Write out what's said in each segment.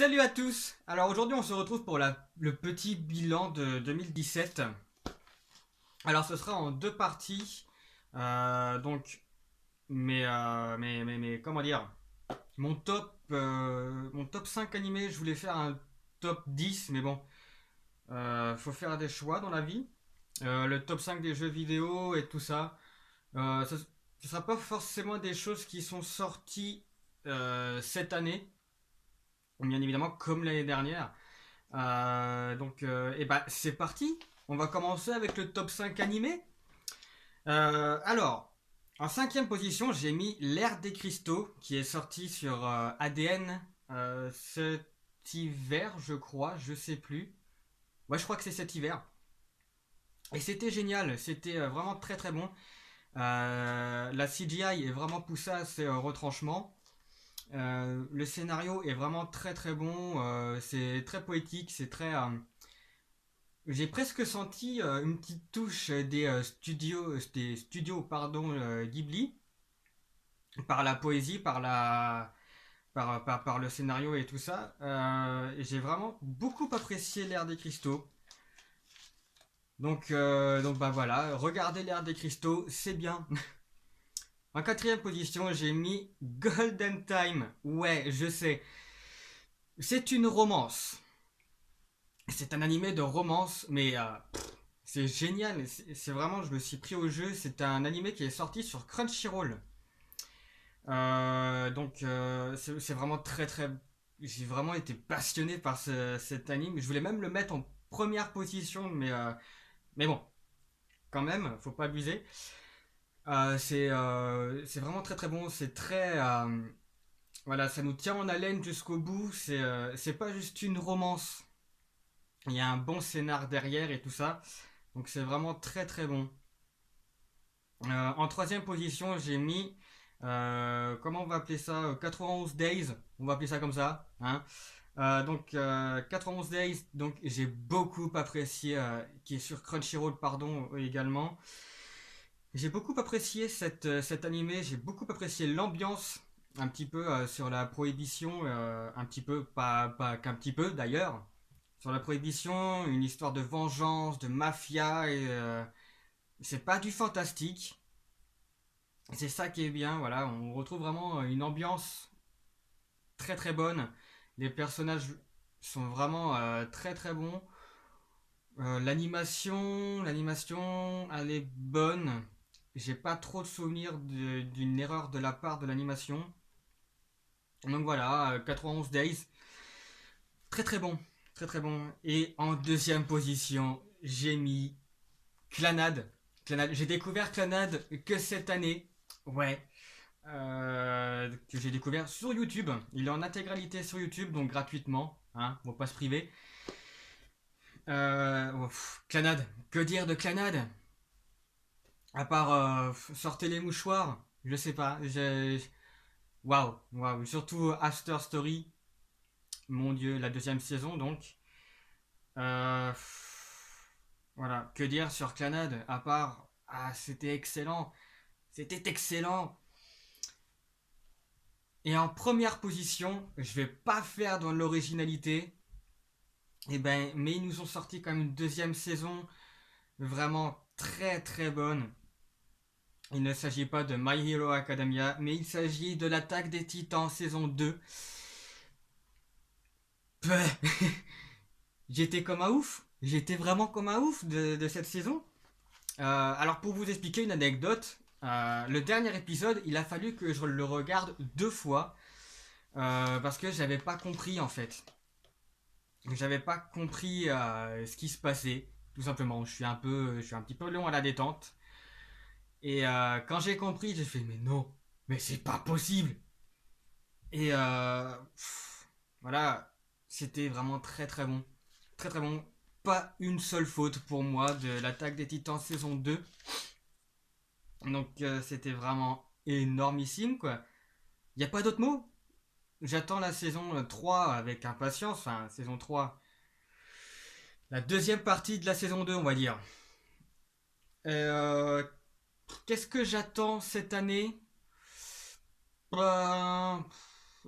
Salut à tous. Alors aujourd'hui on se retrouve pour le petit bilan de 2017. Alors ce sera en deux parties. Donc comment dire, mon top 5 animés. Je voulais faire un top 10 mais bon, faut faire des choix dans la vie. Le top 5 des jeux vidéo et tout ça. Ce sera pas forcément des choses qui sont sorties cette année, bien évidemment comme l'année dernière. C'est parti. On va commencer avec le top 5 animé. Alors, en cinquième position, j'ai mis l'ère des cristaux qui est sorti sur ADN cet hiver, je crois, je sais plus. Ouais, je crois que c'est cet hiver. Et c'était génial, c'était vraiment très très bon. La CGI est vraiment poussée à ses retranchements. Le scénario est vraiment très très bon, c'est très poétique, c'est très j'ai presque senti une petite touche des studios pardon, Ghibli, par la poésie, par le scénario et tout ça. J'ai vraiment beaucoup apprécié l'ère des cristaux. Donc bah voilà, regardez l'ère des cristaux, c'est bien. En quatrième position, j'ai mis Golden Time. Ouais, je sais. C'est une romance. C'est un animé de romance, mais c'est génial. C'est vraiment, je me suis pris au jeu. C'est un animé qui est sorti sur Crunchyroll. C'est vraiment très très. J'ai vraiment été passionné par cet anime. Je voulais même le mettre en première position, mais bon, quand même, faut pas abuser. C'est vraiment très très bon. C'est très. Voilà, ça nous tient en haleine jusqu'au bout. C'est pas juste une romance. Il y a un bon scénar derrière et tout ça. Donc c'est vraiment très très bon. En troisième position, j'ai mis, comment on va appeler ça, 91 Days, on va appeler ça comme ça. Hein. 91 Days, donc j'ai beaucoup apprécié, qui est sur Crunchyroll, pardon, également. J'ai beaucoup apprécié cet animé, j'ai beaucoup apprécié l'ambiance, un petit peu sur la prohibition, un petit peu, pas qu'un petit peu d'ailleurs, sur la prohibition, une histoire de vengeance, de mafia, et c'est pas du fantastique. C'est ça qui est bien, voilà, on retrouve vraiment une ambiance très très bonne. Les personnages sont vraiment très très bons. L'animation, elle est bonne. J'ai pas trop de souvenirs d'une erreur de la part de l'animation. Donc voilà, 91 Days, très très bon, très très bon. Et en deuxième position, j'ai mis Clanad. Clanad. J'ai découvert Clanad que cette année. Ouais, que j'ai découvert sur YouTube. Il est en intégralité sur YouTube, donc gratuitement. Hein, on va pas se priver. Clanade. Que dire de Clanade? À part sortez les mouchoirs. Je sais pas. Waouh, waouh. Surtout After Story. Mon dieu, la deuxième saison donc. Euh, voilà. Que dire sur Clanade? À part. Ah, c'était excellent. C'était excellent. Et en première position, je vais pas faire dans l'originalité. Mais ils nous ont sorti quand même une deuxième saison vraiment très très bonne. Il ne s'agit pas de My Hero Academia, mais il s'agit de l'attaque des Titans saison 2. J'étais comme un ouf. J'étais vraiment comme un ouf de cette saison. Alors pour vous expliquer une anecdote, le dernier épisode, il a fallu que je le regarde deux fois parce que j'avais pas compris en fait. J'avais pas compris ce qui se passait, tout simplement. Je suis un petit peu long à la détente. Et quand j'ai compris, j'ai fait mais non, mais c'est pas possible. Et voilà, c'était vraiment très très bon, très très bon. Pas une seule faute pour moi de l'attaque des Titans saison 2. Donc c'était vraiment énormissime quoi. Il y a pas d'autre mot. J'attends la saison 3 avec impatience, enfin saison 3. La deuxième partie de la saison 2 on va dire. Euh, Qu'est-ce que j'attends cette année? Euh,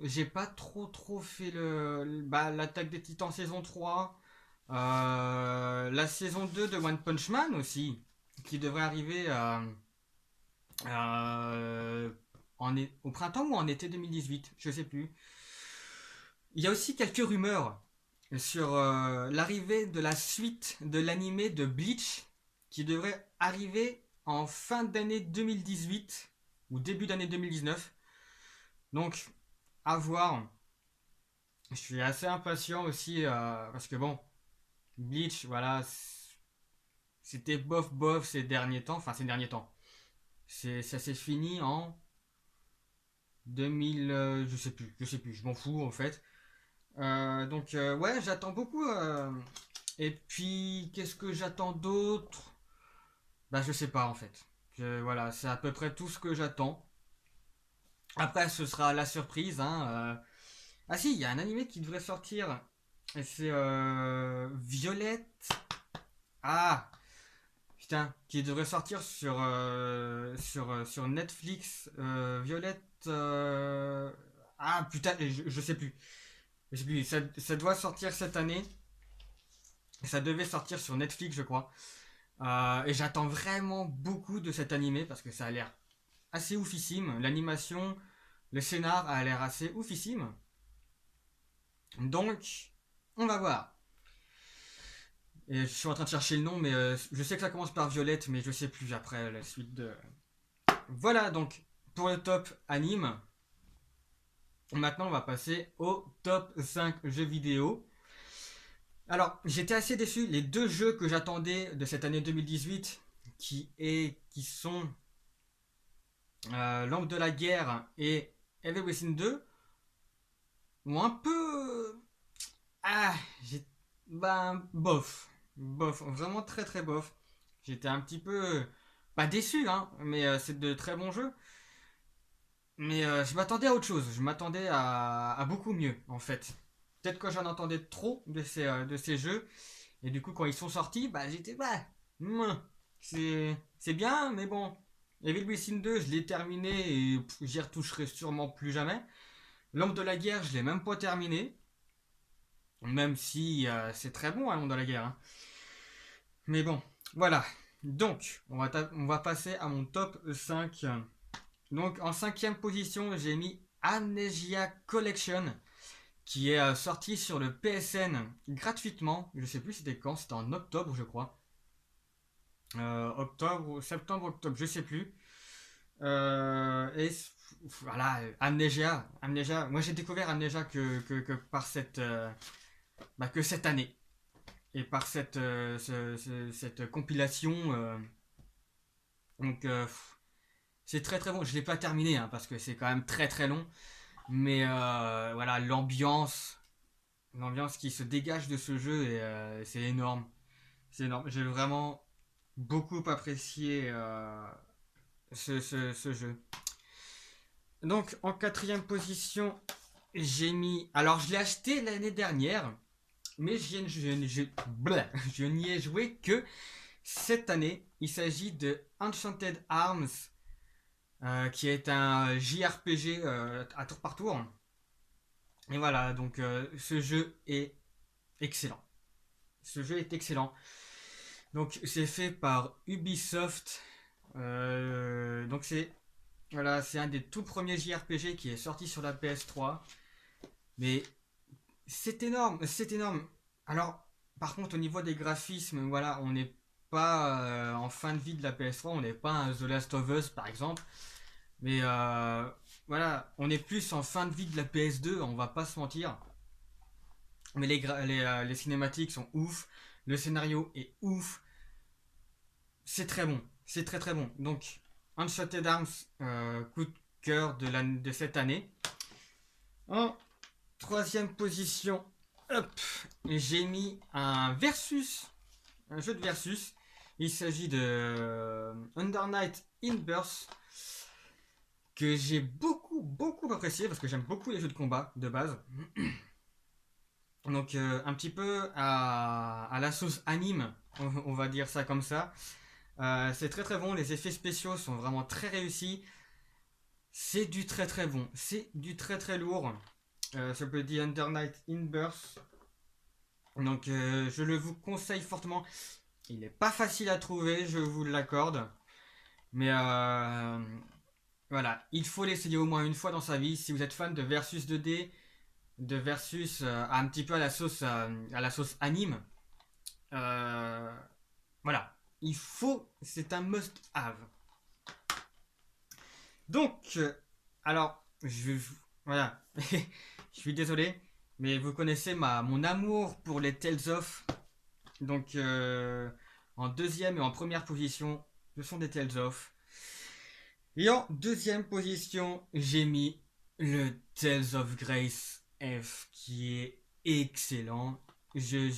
j'ai pas trop fait l'attaque des Titans saison 3. La saison 2 de One Punch Man aussi, qui devrait arriver euh, au printemps ou en été 2018, je sais plus. Il y a aussi quelques rumeurs sur l'arrivée de la suite de l'animé de Bleach, qui devrait arriver en fin d'année 2018 ou début d'année 2019. Donc, à voir. Je suis assez impatient aussi parce que bon, Bleach, voilà, c'était bof bof ces derniers temps. Enfin, ces derniers temps. Ça s'est fini en 2000, je sais plus, je m'en fous en fait. Ouais, j'attends beaucoup. Et puis, qu'est-ce que j'attends d'autre? Bah, je sais pas en fait. Voilà, c'est à peu près tout ce que j'attends. Après, ce sera la surprise. Hein, Ah si, il y a un animé qui devrait sortir. Et c'est Violette. Ah, putain, qui devrait sortir sur Netflix. Violette. Ah putain, je sais plus. Je sais plus. Ça doit sortir cette année. Ça devait sortir sur Netflix, je crois. Et j'attends vraiment beaucoup de cet animé parce que ça a l'air assez oufissime. L'animation, le scénar a l'air assez oufissime. Donc, on va voir. Et je suis en train de chercher le nom, mais je sais que ça commence par Violette, mais je sais plus après la suite de. Voilà donc pour le top anime. Maintenant, on va passer au top 5 jeux vidéo. Alors, j'étais assez déçu. Les deux jeux que j'attendais de cette année 2018, qui sont L'Ombre de la Guerre et Evil Within 2, ont un peu. Ah, j'ai. Ben, bof. Bof. Vraiment très très bof. J'étais un petit peu. Pas déçu, hein, mais c'est de très bons jeux. Mais je m'attendais à autre chose. Je m'attendais à beaucoup mieux, en fait. Peut-être que j'en entendais trop de ces jeux. Et du coup, quand ils sont sortis, bah j'étais. Bah. C'est bien, mais bon. Evil Within 2, je l'ai terminé et j'y retoucherai sûrement plus jamais. L'Ombre de la Guerre, je l'ai même pas terminé. Même si c'est très bon, hein, L'Ombre de la Guerre. Hein. Mais bon, voilà. Donc, on va passer à mon top 5. Donc, en cinquième position, j'ai mis Amnesia Collection, qui est sorti sur le PSN gratuitement. Je sais plus c'était quand, c'était en octobre, je crois. Octobre, septembre, octobre, je sais plus. Et voilà, Amnesia. Moi, j'ai découvert Amnesia que par que cette année. Et par cette compilation. Donc, c'est très très bon. Je l'ai pas terminé hein, parce que c'est quand même très très long. Mais voilà, l'ambiance qui se dégage de ce jeu, c'est énorme. C'est énorme. J'ai vraiment beaucoup apprécié ce jeu. Donc, en quatrième position, j'ai mis. Alors, je l'ai acheté l'année dernière, mais je n'y ai joué que cette année. Il s'agit de Enchanted Arms, qui est un JRPG à tour par tour. Et voilà, donc ce jeu est excellent. Ce jeu est excellent. Donc c'est fait par Ubisoft. Donc c'est un des tout premiers JRPG qui est sorti sur la PS3. Mais c'est énorme, c'est énorme. Alors par contre au niveau des graphismes, voilà, on n'est pas en fin de vie de la PS3, on n'est pas un The Last of Us par exemple. Mais voilà, on est plus en fin de vie de la PS2, on va pas se mentir. Mais les cinématiques sont ouf, le scénario est ouf, c'est très bon, c'est très très bon. Donc, Uncharted Arms, coup de cœur de cette année. En troisième position, hop, j'ai mis un jeu de versus. Il s'agit de Under Night in Burst, que j'ai beaucoup apprécié parce que j'aime beaucoup les jeux de combat de base. Donc un petit peu à la sauce anime, on va dire ça comme ça. C'est très très bon, les effets spéciaux sont vraiment très réussis. C'est du très très bon, c'est du très très lourd. Ça s'appelle The Under Night in Birth. Donc je le vous conseille fortement. Il n'est pas facile à trouver, je vous l'accorde. Mais voilà, il faut l'essayer au moins une fois dans sa vie. Si vous êtes fan de Versus 2D, de Versus un petit peu à la sauce anime, euh, voilà, il faut, c'est un must-have. Donc, alors, voilà, je suis désolé, mais vous connaissez mon amour pour les Tales of. Donc, en deuxième et en première position, ce sont des Tales of. Et en deuxième position, j'ai mis le Tales of Grace F, qui est excellent. Je,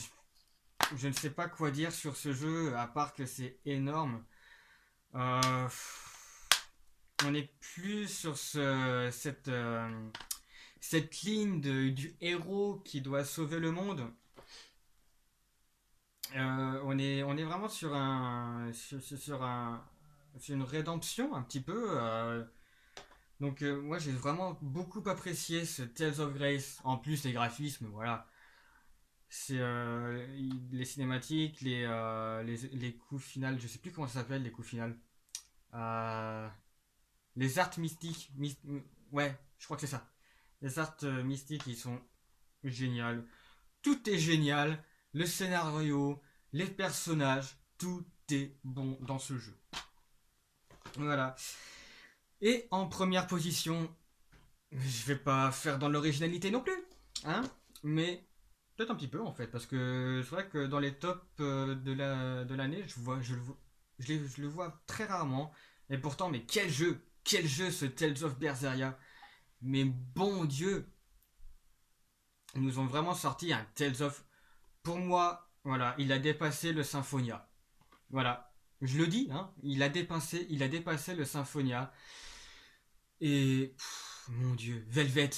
je ne sais pas quoi dire sur ce jeu, à part que c'est énorme. Euh, on n'est plus sur cette ligne du héros qui doit sauver le monde. On est vraiment sur une rédemption un petit peu. Donc moi j'ai vraiment beaucoup apprécié ce Tales of Grace. En plus les graphismes, voilà. C'est les cinématiques, les coups finales, je sais plus comment ça s'appelle les coups finales. Euh, les arts mystiques, ouais, je crois que c'est ça. Les arts mystiques, ils sont géniaux. Tout est génial. Le scénario, les personnages, tout est bon dans ce jeu. Voilà. Et en première position, je vais pas faire dans l'originalité non plus, hein, mais peut-être un petit peu en fait, parce que c'est vrai que dans les tops de l'année, je le vois très rarement. Et pourtant, mais quel jeu ce Tales of Berseria. Mais bon Dieu, ils nous ont vraiment sorti un Tales of. Pour moi, voilà, il a dépassé le Symphonia. Voilà, je le dis, hein, il a dépassé le Symphonia. Et mon Dieu, Velvet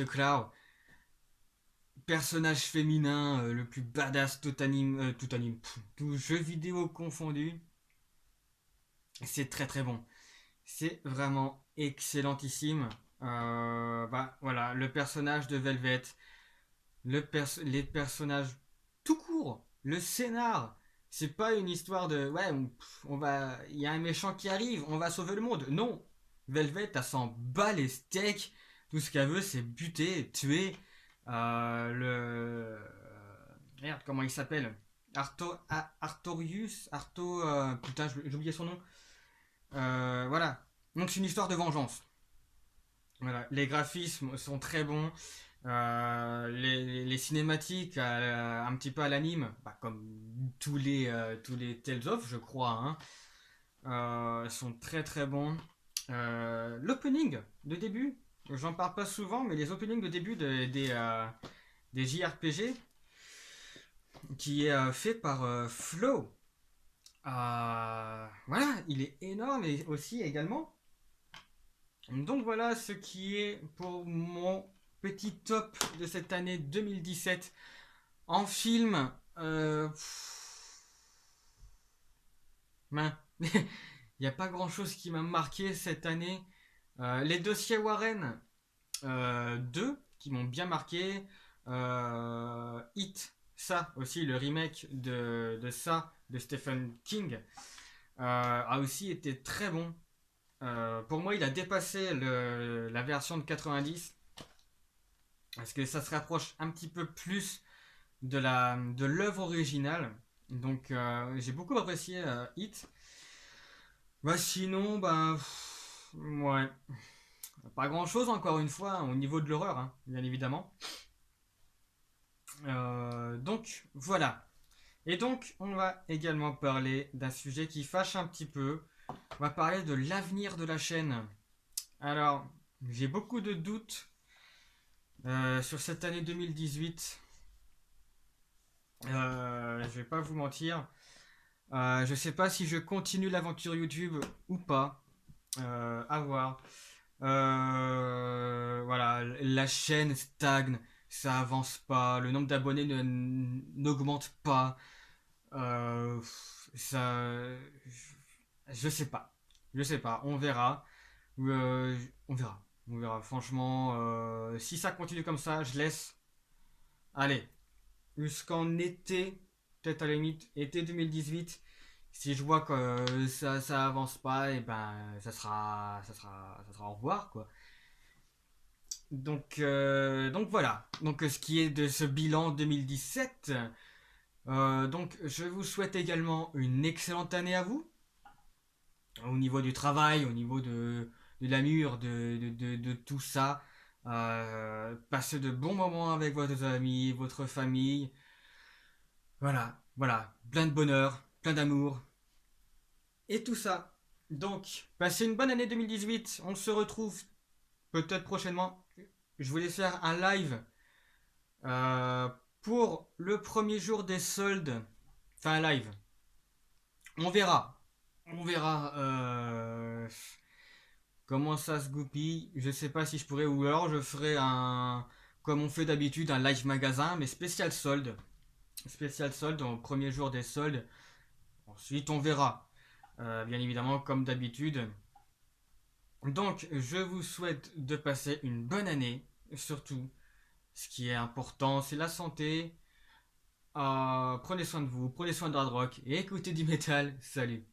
Cloud, personnage féminin le plus badass tout jeu vidéo confondu. C'est très très bon. C'est vraiment excellentissime. Bah voilà, le personnage de Velvet, les personnages tout court, le scénar. C'est pas une histoire de ouais, il y a un méchant qui arrive, on va sauver le monde. Non, Velvet, elle s'en bat les steaks. Tout ce qu'elle veut, c'est buter, tuer merde, comment il s'appelle Artorius Arto. Putain, j'ai oublié son nom. Voilà. Donc, c'est une histoire de vengeance. Voilà. Les graphismes sont très bons. Les cinématiques, un petit peu à l'anime, bah, comme tous les Tales of, je crois, hein, sont très très bons. L'opening de début, j'en parle pas souvent, mais les openings de début des JRPG, qui est fait par Flow. Voilà, il est énorme et aussi également. Donc voilà ce qui est pour mon petit top de cette année 2017 en film. Il n'y a pas grand chose qui m'a marqué cette année. Les dossiers Warren 2 qui m'ont bien marqué. Hit, ça aussi, le remake de ça de Stephen King a aussi été très bon. Pour moi, il a dépassé la version de 90 parce que ça se rapproche un petit peu plus de l'œuvre originale. Donc, j'ai beaucoup apprécié Hit. Bah, sinon, bah, ouais, pas grand chose encore une fois au niveau de l'horreur, hein, bien évidemment. Donc, voilà. Et donc, on va également parler d'un sujet qui fâche un petit peu. On va parler de l'avenir de la chaîne. Alors, j'ai beaucoup de doutes sur cette année 2018. Je vais pas vous mentir. Je sais pas si je continue l'aventure YouTube ou pas. À voir. Voilà, la chaîne stagne, ça avance pas, le nombre d'abonnés n'augmente pas. Ça, je sais pas, on verra. On verra. On verra. Franchement, si ça continue comme ça, je laisse. Allez, jusqu'en été, peut-être à la limite, été 2018. Si je vois que ça avance pas, et ben ça sera au revoir quoi. Donc voilà. Donc ce qui est de ce bilan 2017. Donc je vous souhaite également une excellente année à vous. Au niveau du travail, au niveau de l'amour, de tout ça. Passez de bons moments avec votre amis, votre famille. Voilà, voilà. Plein de bonheur, plein d'amour. Et tout ça. Donc, passez une bonne année 2018. On se retrouve peut-être prochainement. Je voulais faire un live euh, pour le premier jour des soldes. Enfin, un live. On verra. On verra comment ça se goupille. Je sais pas si je pourrais, ou alors je ferai un, comme on fait d'habitude, un live magasin, mais spécial solde. Spécial solde au premier jour des soldes. Ensuite, on verra. Bien évidemment, comme d'habitude. Donc, je vous souhaite de passer une bonne année. Surtout, ce qui est important, c'est la santé. Prenez soin de vous, prenez soin de hard rock et écoutez du métal. Salut.